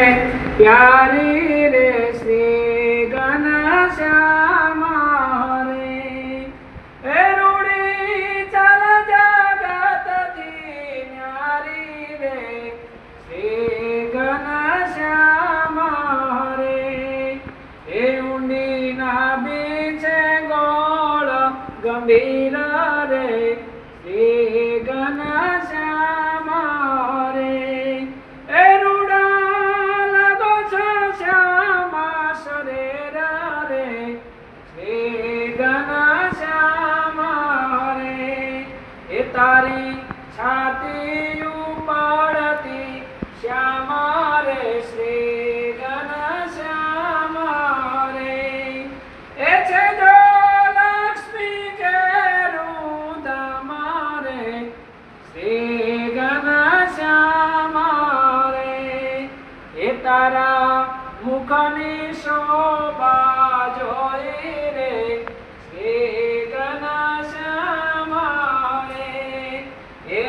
प्यारी रे श्री घनश्याम रे ए रूड़ी चल जगत थी न्यारी रे श्री घनश्याम रे ए ऊंडी ना बीचे गोळ गंभीर रे श्री घनश्याम रे ए रूड़ा लगो श्याम शरीर रे श्री घनश्याम रे ए तारी छाती पड़ती श्याम रे श्री घनश्याम रे ए छे जो लक्ष्मी के रुदम रे श्री घनश्याम रे ए तारा मुखनी शोभा जोई रे श्री घनश्याम रे ए